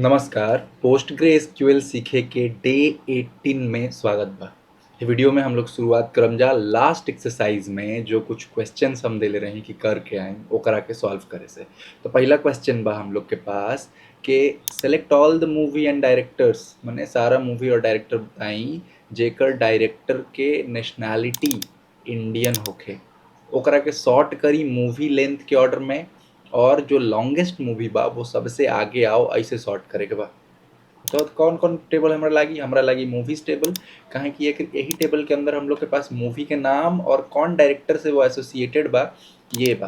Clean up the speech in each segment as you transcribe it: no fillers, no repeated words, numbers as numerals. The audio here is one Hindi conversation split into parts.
नमस्कार। पोस्टग्रेएसक्यूएल सीखे के डे 18 में स्वागत बा। ये वीडियो में हम लोग शुरुआत करम जा लास्ट एक्सरसाइज में जो कुछ क्वेश्चंस हम देले रही कि करके आए ओकरा के सॉल्व करे से। तो पहला क्वेश्चन बा हम लोग के पास कि select all the movie and directors, माने सारा मूवी और डायरेक्टर बताई जेकर डायरेक्टर के नेशनैलिटी इंडियन होखे। ओकरा के सॉर्ट करी मूवी लेंथ के ऑर्डर में, और जो लॉन्गेस्ट मूवी बा वो सबसे आगे आओ ऐसे सॉर्ट करे के बा। तो कौन कौन टेबल हमरा लगी मूवीज टेबल। काहे कि यही टेबल के अंदर हम लोग के पास मूवी के नाम और कौन डायरेक्टर से वो एसोसिएटेड बा ये बा।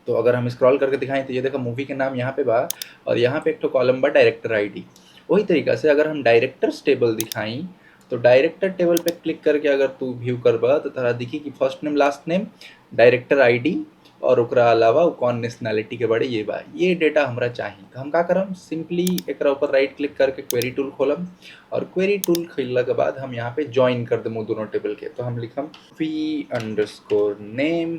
तो अगर हम स्क्रॉल करके दिखाएं तो ये देखो मूवी के नाम यहाँ पे बा, और यहाँ पे एक तो कॉलम बा डायरेक्टर आईडी। वही तरीका से अगर हम डायरेक्टर्स टेबल दिखाई तो डायरेक्टर टेबल पे क्लिक करके अगर तू व्यू करबा तो तोरा दिखी कि first name last name director ID और ओकरा अलावा वो कौन नेशनैलिटी के बड़े ये बा। ये डेटा हमरा चाहिए तो हम का करम, सिंपली एकरा ऊपर राइट क्लिक करके क्वेरी टूल खोलम, और क्वेरी टूल खोलला के बाद हम यहाँ पे ज्वाइन कर देम दोनों टेबल के। तो हम लिखम v_name,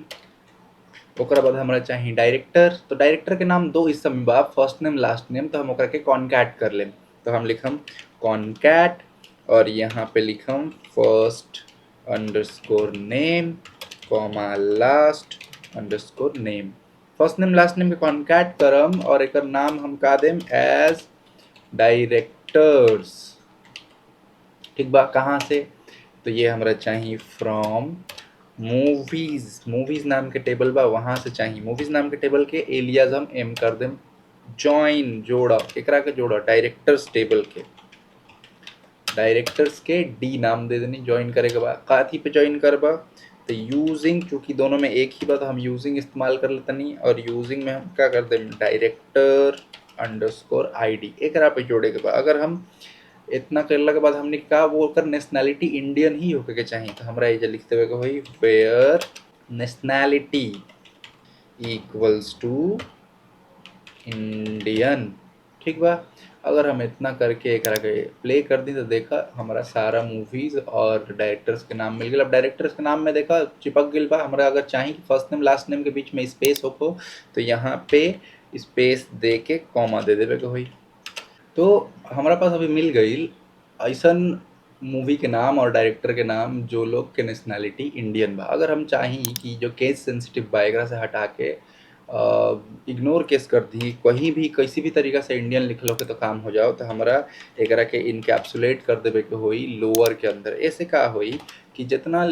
ओकरा बाद हमरा चाहिए डायरेक्टर। तो डायरेक्टर के नाम दो हिस्सा में बा, फर्स्ट नेम लास्ट नेम, तो हम ओकरा के कॉन्कैट कर लेम। तो हम लिखम कॉन्कैट और यहाँ पे लिखम first underscore name comma last underscore name. First name last name के कॉन्कैट करम और एकर नाम हम का देम एज डायरेक्टर्स। ठीक बा, कहाँ से? तो ये हमरा चाहिए फ्रॉम मूवीज नाम के टेबल बा, वहां से चाहिए मूवीज नाम के टेबल के एलियाज हम एम कर देम जॉइन, जोड़ा एकरा के जोड़ा डायरेक्टर्स टेबल के, डायरेक्टर्स के डी नाम दे देनी ज्वाइन करे के बाद। काथी पे ज्वाइन करबा तो यूजिंग, चूंकि दोनों में एक ही बात हम यूजिंग इस्तेमाल कर लेतनी, और यूजिंग में हम क्या कर दें डायरेक्टर अंडरस्कोर आईडी एकरा पे जोड़े के बाद। अगर हम इतना करला के बाद हमने कहा वो ओकर नेशनैलिटी इंडियन ही होके के चाहिए, तो हमरा ये लिखते हुए होई where nationality equals to Indian. ठीक बा। अगर हम इतना करके एकरा के प्ले कर दी तो देखा हमारा सारा मूवीज और डायरेक्टर्स के नाम मिल गए। अब डायरेक्टर्स के नाम में देखा चिपक गई बा। हमरा अगर चाहिए कि फर्स्ट नेम लास्ट नेम के बीच में स्पेस हो तो यहाँ पे स्पेस दे के कॉमा दे देवे के होई। तो हमारा पास अभी मिल गई ऐसन मूवी के नाम और डायरेक्टर के नाम जो लोग के नेशनैलिटी इंडियन बा। अगर हम चाही कि जो केस सेंसिटिव बा एकरा से हटा के इग्नोर केस कर दी, कहीं भी किसी भी तरीका से इंडियन लिख लो के तो काम हो जाओ, तो हमरा एकरा के इनकैप्सुलेट कर देवे के होई लोअर के अंदर। ऐसे का होई कि जितना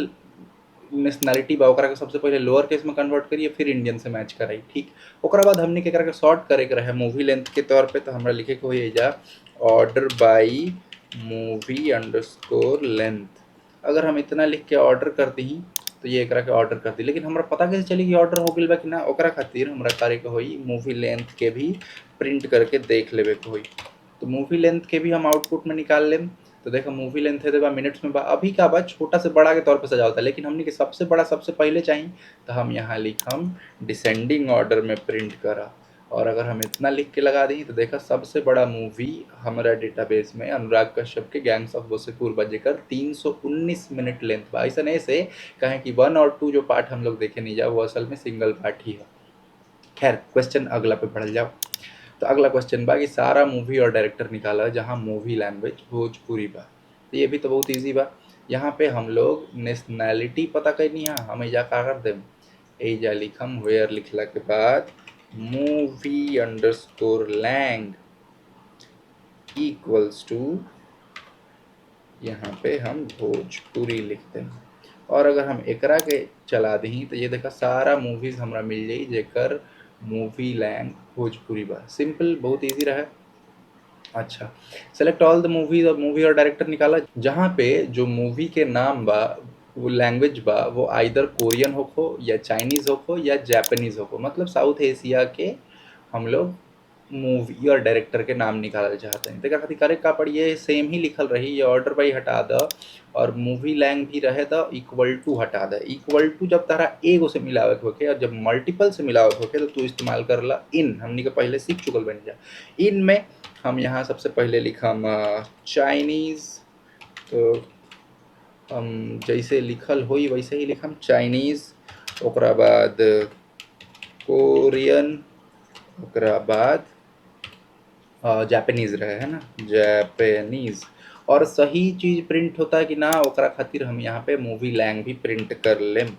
नेशनैलिटी बा ओकरा के सबसे पहले लोअर केस में कन्वर्ट करिए, फिर इंडियन से मैच कराई। ठीक, ओकरा बाद हमने एकरा के सॉर्ट करे के रहे मूवी लेंथ के तौर पे, तो हमरा लिखे के होई एजा order by movie underscore length. अगर हम इतना लिख के ऑर्डर कर दी तो ये एकरा के ऑर्डर कर दी, लेकिन हमरा पता कैसे चली कि ऑर्डर हो गई बा कि ना? ओकरा खातिर हमरा करे के होई मूवी लेंथ के भी प्रिंट करके देख लेवे के होई। तो मूवी लेंथ के भी हम आउटपुट में निकाल लेम। तो देखो मूवी लेंथ है देखा मिनट्स में बा। अभी का बा छोटा से बड़ा के तौर पे सजा होता है, लेकिन हमने के सबसे बड़ा सबसे पहले चाहिए, तो हम यहाँ लिखम डिसेंडिंग ऑर्डर में प्रिंट करा। और अगर हम इतना लिख के लगा दी तो देखा सबसे बड़ा मूवी हमारा डेटाबेस में अनुराग कश्यप के गैंग्स ऑफ वासेपुर बा, जेकर 319 मिनट लेंथ बा। ऐसा नहीं से कहें कि 1 और 2 जो पार्ट हम लोग देखे नहीं जाओ वो असल में सिंगल पार्ट ही है। खैर क्वेश्चन अगला पे बढ़ जाओ। तो अगला क्वेश्चन बा कि सारा मूवी और डायरेक्टर निकाला जहाँ मूवी लैंग्वेज भोजपुरी बा। तो ये भी तो बहुत इजी बा। यहाँ पे हम लोग नेशनैलिटी पता करनी है, हम एजा का कर देम एजा लिखम वेयर लिखला के बाद movie underscore lang equals to, यहाँ पे हम भोजपुरी लिखते हैं। और अगर हम एकरा के चला दी तो ये देखा सारा मूवीज हमरा मिल जाई जेकर मूवी लैंग भोजपुरी बा। सिंपल, बहुत इजी रहा। अच्छा, सेलेक्ट ऑल द मूवीज और मूवी और डायरेक्टर निकाला जहाँ पे जो मूवी के नाम बा वो लैंग्वेज बा वो आइदर कोरियन होखो या चाइनीज होखो या जापानीज होखो, मतलब साउथ एशिया के हम लोग मूवी और डायरेक्टर के नाम निकालना चाहते हैं। तो खातिर करे का पड़ी, ये सेम ही लिखल रही, ये ऑर्डर बाई हटा द और मूवी लैंग भी रहे द इक्वल टू हटा द। इक्वल टू जब तारा एगो से मिलावत होके और जब मल्टीपल से मिलावत होके तो तू इस्तेमाल करला इन। हमनी के पहले सीख चुकल बन जा। इन में हम यहाँ सबसे पहले लिखम चाइनीज, तो हम जैसे लिखल होई वैसे ही लिखम चाइनीज, ओकरा बाद कोरियन, ओकरा बाद जापानीज रहे है ना, जापानीज। और सही चीज प्रिंट होता है कि ना, ओकरा खातिर हम यहाँ पे मूवी लैंग भी प्रिंट कर लेम।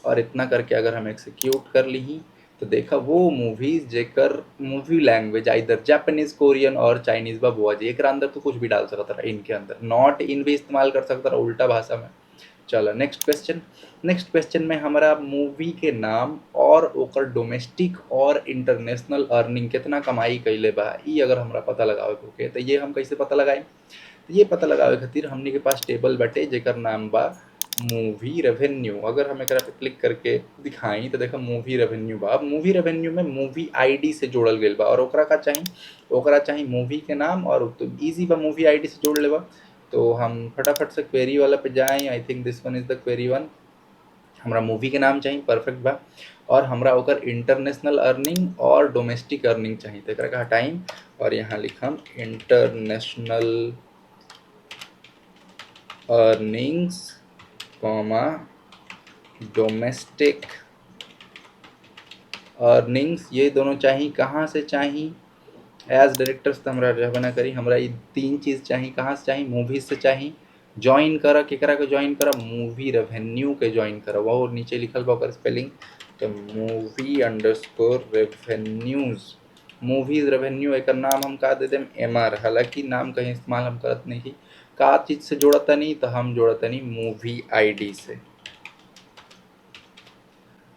और इतना करके अगर हम एक्सिक्यूट कर ली तो देखा वो मूवीज जेकर मूवी लैंग्वेज इधर जापानीज, कोरियन और चाइनीज बा बुआ जी, एक अंदर तो कुछ भी डाल सकता रहा, इनके अंदर नॉट इन भी इस्तेमाल कर सकता रहा उल्टा भाषा में। चलो नेक्स्ट क्वेश्चन। नेक्स्ट क्वेश्चन में हमारा मूवी के नाम और ओकर डोमेस्टिक और इंटरनेशनल अर्निंग कितना कमाई कैले बा, ई अगर हमरा पता लगावे के होखे तो ये हम कैसे पता लगाएं। तो ये पता लगावे खातिर हमनी के पास टेबल बाटे जेकर नाम बा मूवी रेवेन्यू। अगर हम एकरा पे क्लिक करके दिखाई तो देखा मूवी रेवेन्यू बा। अब मूवी रेवेन्यू में मूवी आईडी से जोड़ल गईल बा, और ओकरा का चाहिए, ओकरा चाहिए मूवी के नाम, और तो इजी बा मूवी आईडी से जोड़ लेबा। तो हम फटाफट से क्वेरी वाला पे जाएं। I think this one is the query one. हमरा मूवी के नाम चाहिए, परफेक्ट बा। और हमरा ओकर इंटरनेशनल अर्निंग और डोमेस्टिक अर्निंग चाहिए, तो एकरा का हटाई और यहाँ लिखम international earnings comma domestic earnings, ये दोनों चाहिए। कहाँ से चाहिए? एज डायरेक्टर्स तो हमरा रहबे ना करी, हमरा ये तीन चीज़ चाहिए। कहाँ से चाहिए? मूवीज से चाहिए। ज्वाइन कर केकरा के ज्वाइन कर? मूवी रेवेन्यू के ज्वाइन कर, वो नीचे लिखल बा ओकर स्पेलिंग, तो movie underscore revenues, movies revenue. एक नाम हम का दे देम MR, हालांकि नाम कहीं इस्तेमाल हम करत नहीं की। का चीज़ से जोड़ता नहीं, तो हम जोड़ता नहीं मूवी आईडी से।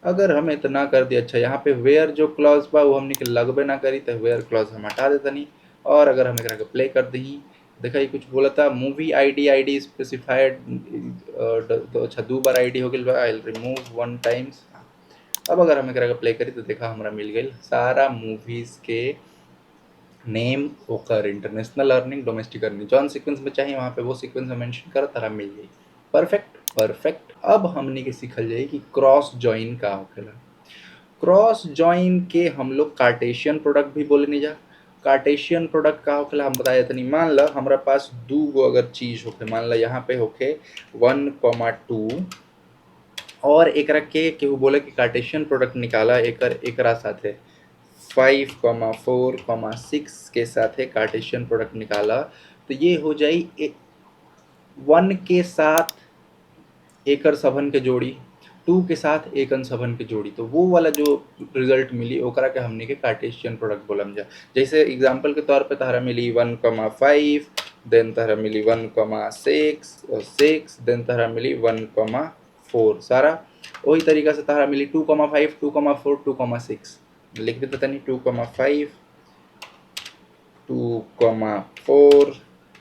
अगर हम इतना कर दिया, अच्छा यहाँ पे वेयर जो क्लॉज बा वो हमने के लगबे ना करी, तो वेयर क्लॉज हम हटा देता नहीं। और अगर हम एकरा के प्ले कर दी, देखा ये कुछ बोला था मूवी आईडी स्पेसिफाइड, तो अच्छा दो बार आईडी हो गई बा, आई रिमूव वन टाइम्स। अब अगर हम एकरा के प्ले करी तो देखा हमरा मिल गई सारा मूवीज के नेम, ओकर इंटरनेशनल अर्निंग, डोमेस्टिक अर्निंग, जौन सीक्वेंस में चाहिए वहाँ पे वो सीक्वेंस में मेंशन कर तारा मिल गई। Perfect perfect. अब हमने के सीखल जाए कि क्रॉस जॉइन का होखेला। क्रॉस जॉइन के हम लोग कार्टेशियन प्रोडक्ट भी बोले नहीं जा। कार्टेशियन प्रोडक्ट का होखेला हम बताए तनी। मान ला हमारा पास दू गो अगर चीज होखे, मान ला यहाँ पे होखे 1,2, और एकरा के केहू बोले कि कार्टेशियन प्रोडक्ट निकाला एकर एकरा साथे 5,4,6 के साथे कार्टेशियन प्रोडक्ट निकाला, तो ये हो जाई 1 के साथ एकर सभन के जोड़ी, 2 के साथ एकन सभन के जोड़ी, तो वो वाला जो रिजल्ट मिली ओकरा के हमने के कार्टेशियन प्रोडक्ट बोलम जा। जैसे एग्जांपल के तौर पे तहरा मिली 1,5, देन तहरा मिली 1,6 और 6, देन तहरा मिली 1,4, सारा वही तरीका से तहरा मिली 2,5, 2,4, 2,6। लिख देते तनी 2,5, 2,4,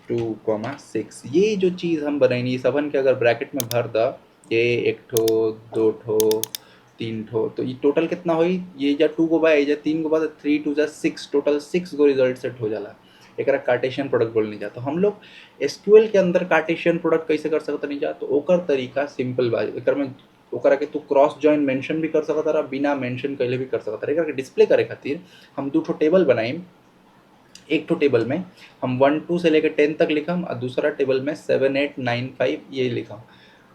2,6। ये जो चीज़ हम बनैनी सबन के अगर ब्रैकेट में भर द, ये एक ठो, दो ठो, तीन ठो, तो ये टोटल कितना होई? ये जा 2 गो बा, ये जा 3 गो बा, 3 2 जा 6, टोटल 6 गो रिजल्ट सेट हो जाला। एकरा कार्टेशियन प्रोडक्ट बोलने जा। तो हम लोग एसक्यूएल के अंदर कार्टेशियन प्रोडक्ट कैसे कर सकते नहीं जा, तो ओकर तरीका सिंपल बा। एकर में ओकरा के तू क्रॉस जॉइन मेंशन भी कर सकता रहा, बिना मेंशन कैले भी कर सकता रहा। एकरा के डिस्प्ले करे खातिर हम दो ठो टेबल बनाई। एक तो टेबल में हम 1 2 से लेकर 10 तक लिखम, और दूसरा टेबल में 7 8 9 5 ये लिखम।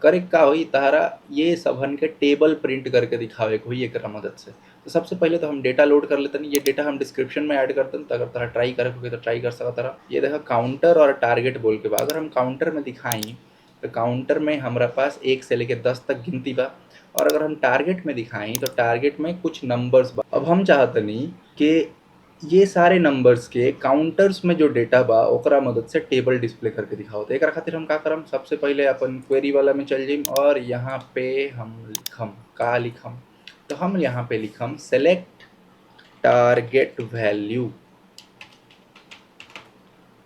करे का होई तहरा ये सबहन के टेबल प्रिंट करके दिखावे को होई एकरा मदद से। तो सबसे पहले तो हम डेटा लोड कर लेते नहीं, ये डेटा हम डिस्क्रिप्शन में ऐड करते हैं, तो अगर तहरा ट्राई करे होगे तो ट्राई कर सकता रहा। ये देखा काउंटर और टारगेट बोल के बा। अगर हम काउंटर में दिखाई तो काउंटर में हमारा पास 1 से लेकर 10 तक गिनती बा, और अगर हम टारगेट में दिखाई तो टारगेट में कुछ नंबर्स बा। अब हम चाहते नहीं कि ये सारे नंबर्स के काउंटर्स में जो डेटा बा ओकरा मदद से टेबल डिस्प्ले करके दिखाओ। तो एकरा खातिर हम का करम, सबसे पहले अपन क्वेरी वाला में चल जाइम, और यहाँ पे हम लिखम का लिखम, तो हम यहाँ पे लिखम select target value,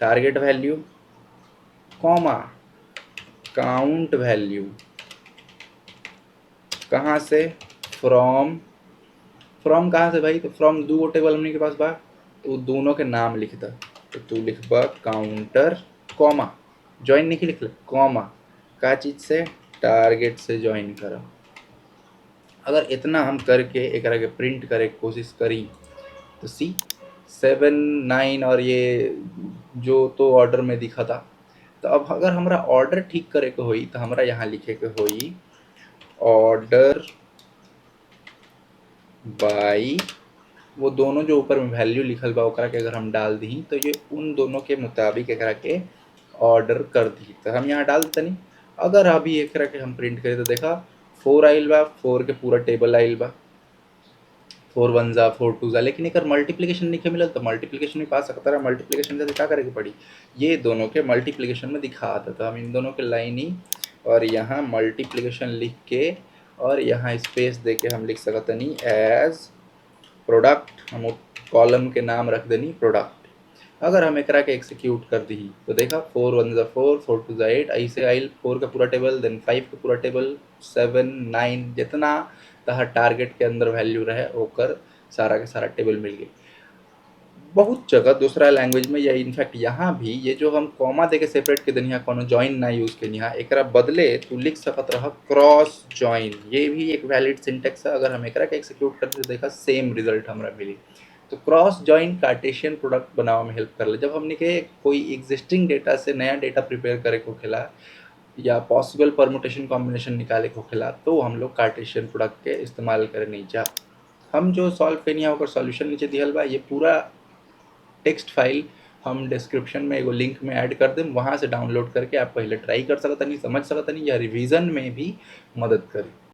target value comma count value. कहाँ से? फ्रॉम। फ्रॉम कहाँ से भाई? तो फ्रॉम दो टेबल हमने के पास बा, तो दोनों के नाम लिख द। तो तू लिखबा काउंटर कॉमा, ज्वाइन नहीं लिख ले, कॉमा का चीज से? टारगेट से ज्वाइन करा। अगर इतना हम करके एकरा के प्रिंट करे के कोशिश करी तो सी 7 9 और ये जो तो ऑर्डर में दिखा था। तो अब अगर हमरा ऑर्डर ठीक करे के होई तो हमरा यहाँ लिखे के होई ऑर्डर बाई वो दोनों जो ऊपर में वैल्यू लिखल बा ओकरा के अगर हम डाल दी तो ये उन दोनों के मुताबिक एकरा के ऑर्डर कर दी। तो हम यहाँ डाल तनी, अगर अभी एकरा के हम प्रिंट करें तो देखा 4 आइल बा, 4 के पूरा टेबल आइल बा, 4 वन जा 4 टू जा, लेकिन एक मल्टीप्लिकेशन नहीं मिलल तो मल्टीप्लिकेशन में पा सकता रहा। मल्टीप्लिकेशन का क्या करे के पड़ी, ये दोनों के मल्टीप्लिकेशन में दिखा था, तो हम इन दोनों के लाइन ही और यहाँ मल्टीप्लिकेशन लिख के और यहाँ स्पेस दे के हम लिख सकते नहीं एज प्रोडक्ट, हम कॉलम के नाम रख देनी प्रोडक्ट। अगर हम एकरा के एक्सिक्यूट कर दी तो देखा 4 वन जा 4, 4 टू जा 8, ऐसे आइल 4 का पूरा टेबल, देन 5 का पूरा टेबल, 7 9 जितना तहर टारगेट के अंदर वैल्यू रहे ओकर सारा के सारा टेबल मिल गई। बहुत जगह दूसरा लैंग्वेज में या इनफैक्ट यहाँ भी ये जो हम कॉमा दे के सेपरेट के दिन यहाँ कोनो जॉइन ना यूज़ के यहाँ एकरा बदले तू लिख सकत रह क्रॉस जॉइन, ये भी एक वैलिड सिंटेक्स है। अगर हम एकरा के एक्सिक्यूट करते देखा सेम रिजल्ट हमरा मिली। तो क्रॉस जॉइन कार्टेशियन प्रोडक्ट बनावे में हेल्प कर ले। जब हमने के कोई एग्जिस्टिंग डेटा से नया डेटा प्रिपेयर करे को खेला या पॉसिबल परमुटेशन कॉम्बिनेशन निकाले को खेला तो हम लोग कार्टेशियन प्रोडक्ट के इस्तेमाल करे नहीं जा। हम जो सॉल्व करनी है सॉल्यूशन नीचे दिहल बा, ये पूरा टेक्स्ट फाइल हम डिस्क्रिप्शन में एगो लिंक में ऐड कर दें, वहाँ से डाउनलोड करके आप पहले ट्राई कर सकतनी, समझ सकतनी या रिवीजन में भी मदद करी।